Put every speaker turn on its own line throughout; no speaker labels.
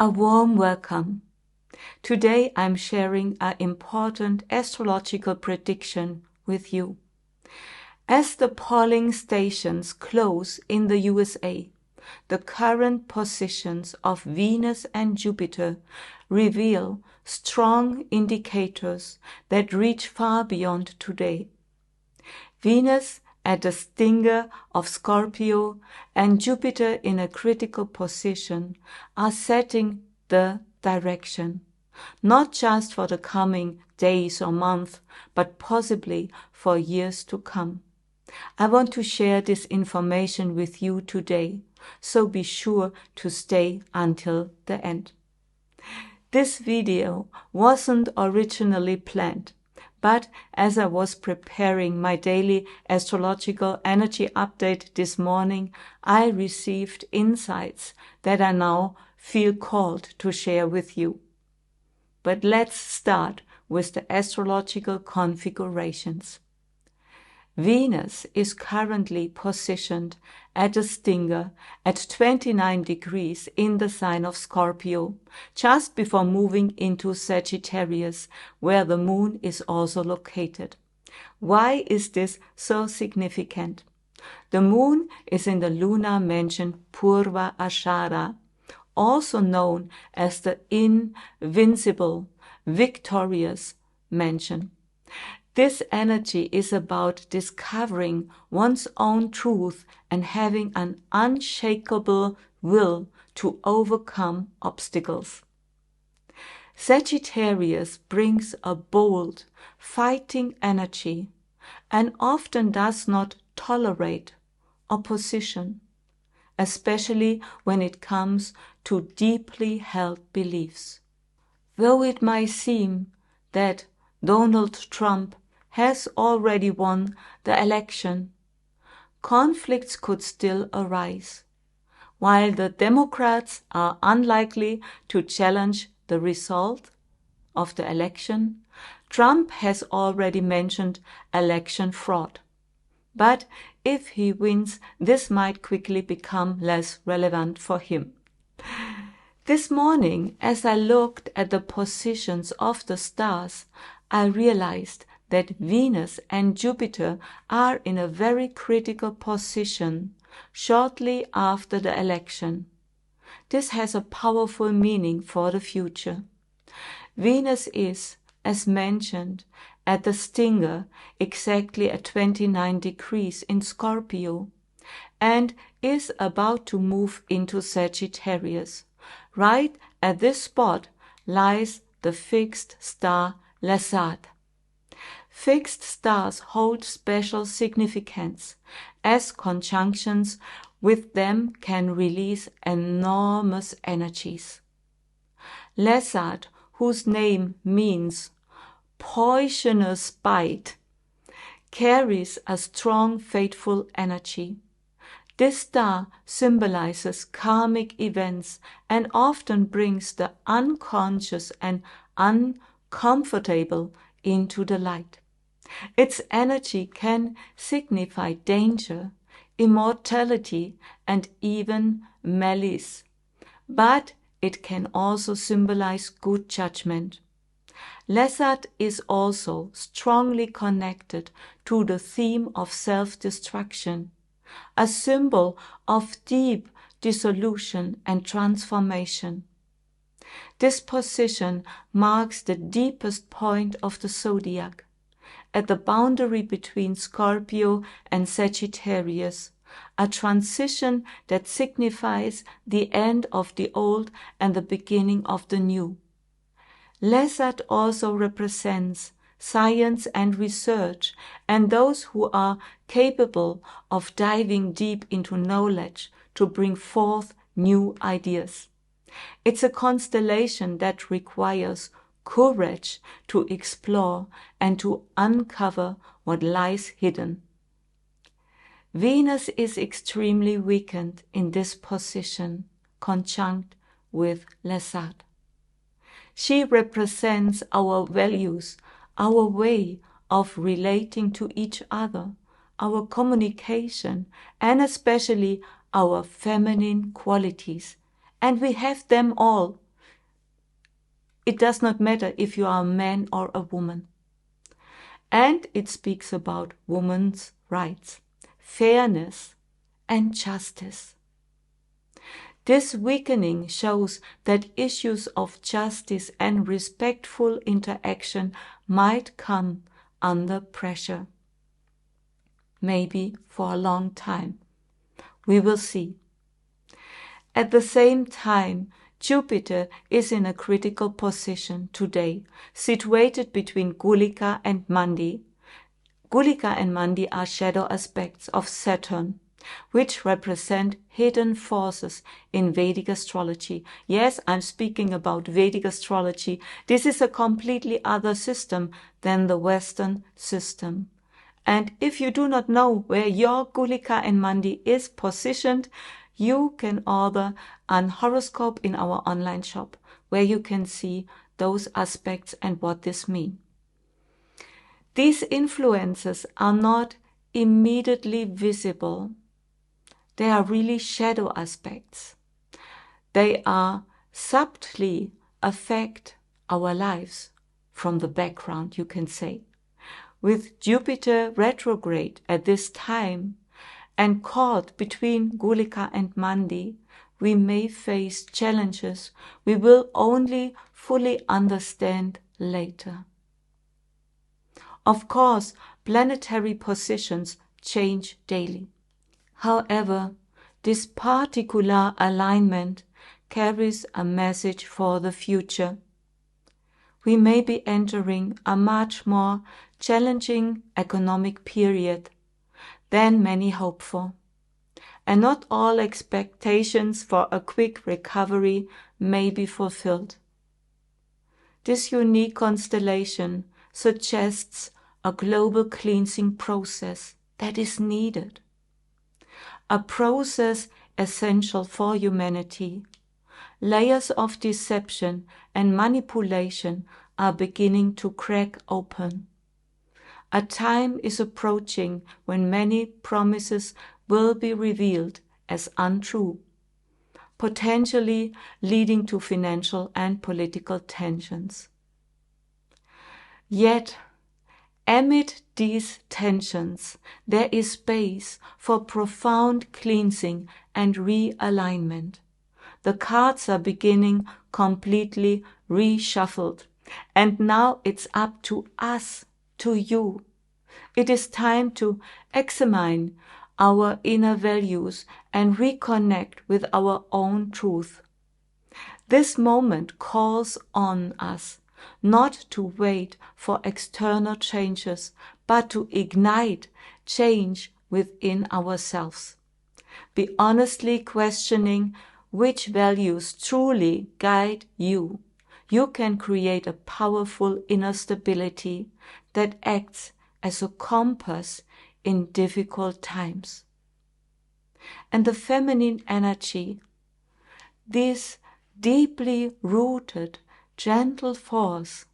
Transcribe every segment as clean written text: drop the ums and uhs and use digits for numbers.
A warm welcome. Today I'm sharing an important astrological prediction with you. As the polling stations close in the USA, the current positions of Venus and Jupiter reveal strong indicators that reach far beyond today. Venus at the stinger of Scorpio and Jupiter in a critical position are setting the direction, not just for the coming days or months, but possibly for years to come. I want to share this information with you today, so be sure to stay until the end. This video wasn't originally planned, but as I was preparing my daily astrological energy update this morning, I received insights that I now feel called to share with you. But let's start with the astrological configurations. Venus is currently positioned at a stinger at 29 degrees in the sign of Scorpio, just before moving into Sagittarius, where the moon is also located. Why is this so significant? The moon is in the lunar mansion Purva Ashara, also known as the invincible, victorious mansion. This energy is about discovering one's own truth and having an unshakable will to overcome obstacles. Sagittarius brings a bold, fighting energy and often does not tolerate opposition, especially when it comes to deeply held beliefs. Though it might seem that Donald Trump has already won the election, conflicts could still arise. While the Democrats are unlikely to challenge the result of the election, Trump has already mentioned election fraud. But if he wins, this might quickly become less relevant for him. This morning, as I looked at the positions of the stars, I realized that Venus and Jupiter are in a very critical position shortly after the election. This has a powerful meaning for the future. Venus is, as mentioned, at the stinger exactly at 29 degrees in Scorpio and is about to move into Sagittarius. Right at this spot lies the fixed star Lestat. Fixed stars hold special significance, as conjunctions with them can release enormous energies. Lestat, whose name means poisonous bite, carries a strong faithful energy. This star symbolizes karmic events and often brings the unconscious and uncomfortable into the light. Its energy can signify danger, immortality, and even malice, but it can also symbolize good judgment. Lestat is also strongly connected to the theme of self-destruction, a symbol of deep dissolution and transformation. This position marks the deepest point of the zodiac, at the boundary between Scorpio and Sagittarius, a transition that signifies the end of the old and the beginning of the new. Lestat also represents science and research and those who are capable of diving deep into knowledge to bring forth new ideas. It's a constellation that requires courage to explore and to uncover what lies hidden. Venus is extremely weakened in this position, conjunct with Lestat. She represents our values, our way of relating to each other, our communication, and especially our feminine qualities. And we have them all, It does not matter if you are a man or a woman. And it speaks about women's rights, fairness, and justice. This weakening shows that issues of justice and respectful interaction might come under pressure. Maybe for a long time. We will see. At the same time, Jupiter is in a critical position today, situated between Gulika and Mandi. Gulika and Mandi are shadow aspects of Saturn, which represent hidden forces in Vedic astrology. Yes, I'm speaking about Vedic astrology. This is a completely other system than the Western system. And if you do not know where your Gulika and Mandi is positioned, you can order an horoscope in our online shop, where you can see those aspects and what this means. These influences are not immediately visible. They are really shadow aspects. They are subtly affect our lives from the background, you can say. With Jupiter retrograde at this time and caught between Gulika and Mandi, we may face challenges we will only fully understand later. Of course, planetary positions change daily. However, this particular alignment carries a message for the future. We may be entering a much more challenging economic period than many hope for, and not all expectations for a quick recovery may be fulfilled. This unique constellation suggests a global cleansing process that is needed, a process essential for humanity. Layers of deception and manipulation are beginning to crack open. A time is approaching when many promises will be revealed as untrue, potentially leading to financial and political tensions. Yet, amid these tensions, there is space for profound cleansing and realignment. The cards are beginning completely reshuffled, and now it's up to us, to you. It is time to examine our inner values and reconnect with our own truth. This moment calls on us not to wait for external changes, but to ignite change within ourselves. Be honestly questioning which values truly guide you. You can create a powerful inner stability that acts as a compass in difficult times. And the feminine energy, this deeply rooted, gentle force,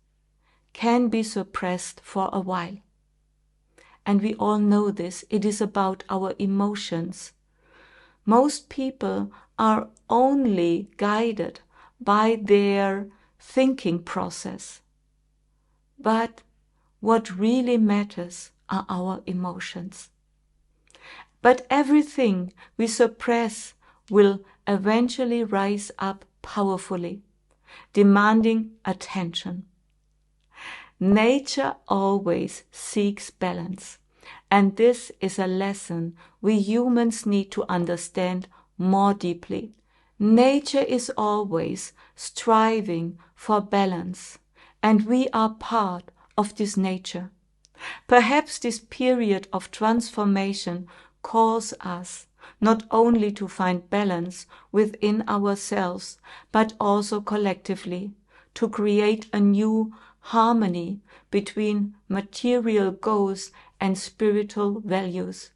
can be suppressed for a while. And we all know this. It is about our emotions. Most people are only guided by their thinking process. But what really matters are our emotions. But everything we suppress will eventually rise up powerfully, demanding attention. Nature always seeks balance, and this is a lesson we humans need to understand more deeply. Nature is always striving for balance, and we are part of this nature. Perhaps this period of transformation calls us not only to find balance within ourselves, but also collectively to create a new harmony between material goals and spiritual values.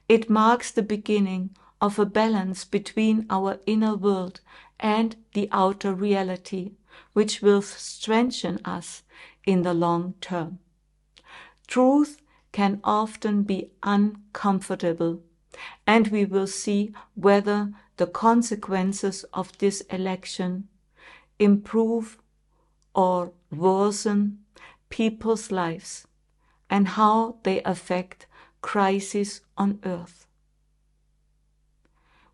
It marks the beginning of a balance between our inner world and the outer reality, which will strengthen us in the long term. Truth can often be uncomfortable, and we will see whether the consequences of this election improve or worsen people's lives and how they affect crises on Earth.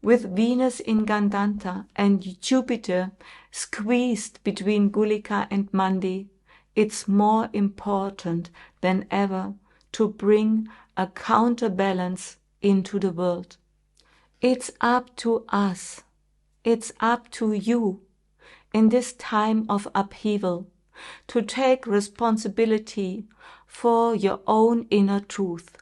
With Venus in Gandanta and Jupiter squeezed between Gulika and Mandi, it's more important than ever to bring a counterbalance into the world. It's up to us, it's up to you in this time of upheaval to take responsibility for your own inner truth.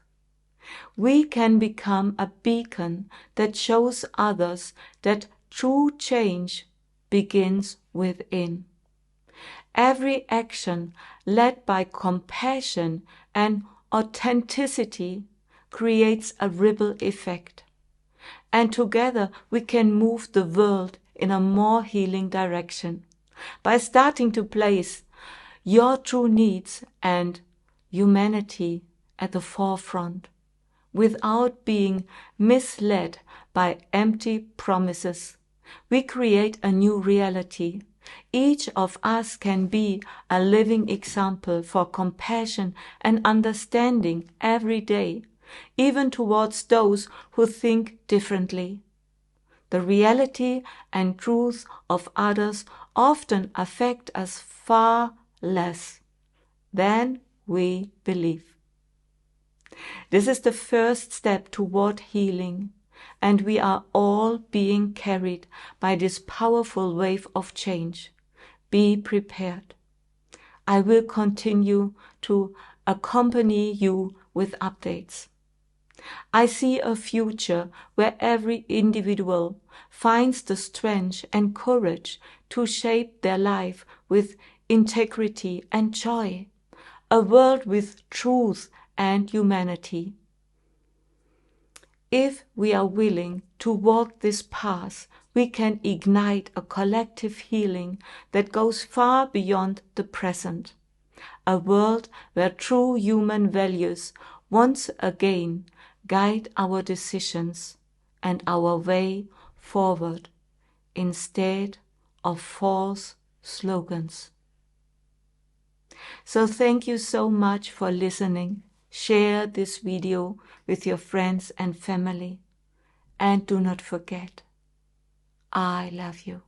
We can become a beacon that shows others that true change begins within. Every action led by compassion and authenticity creates a ripple effect. And together we can move the world in a more healing direction by starting to place your true needs and humanity at the forefront, without being misled by empty promises. We create a new reality. Each of us can be a living example for compassion and understanding every day, even towards those who think differently. The reality and truth of others often affect us far less than we believe. This is the first step toward healing, and we are all being carried by this powerful wave of change. Be prepared. I will continue to accompany you with updates. I see a future where every individual finds the strength and courage to shape their life with integrity and joy, a world with truth and humanity. If we are willing to walk this path, we can ignite a collective healing that goes far beyond the present. A world where true human values once again guide our decisions and our way forward instead of false slogans. So thank you so much for listening. Share this video with your friends and family. And do not forget, I love you.